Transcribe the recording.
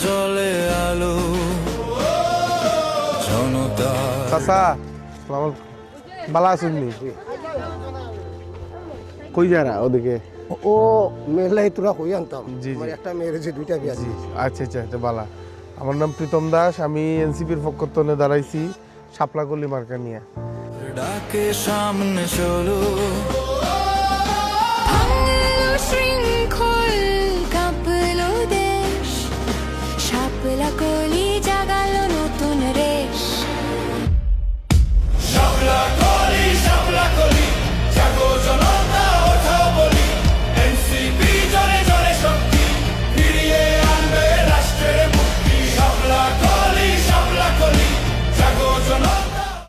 জলে আলো জনতা। চাচা বালা আছেন নি? কই যারা ওদিকে? ও মেলাই তোরা কই আনতাম জি, জি। আমার একটা মেয়ের যে দুইটা বিয়া জি দিয়েছি। আচ্ছা আচ্ছা আচ্ছা বালা। আমার নাম প্রীতম দাস, আমি এনসিপির পক্ষ থেকে দাঁড়াইছি শাপলাগলি মার্কা নিয়ে। ডাকে সামনে চলো ভাঙলো শৃঙ্খল কাঁপলো দেশ শাপলা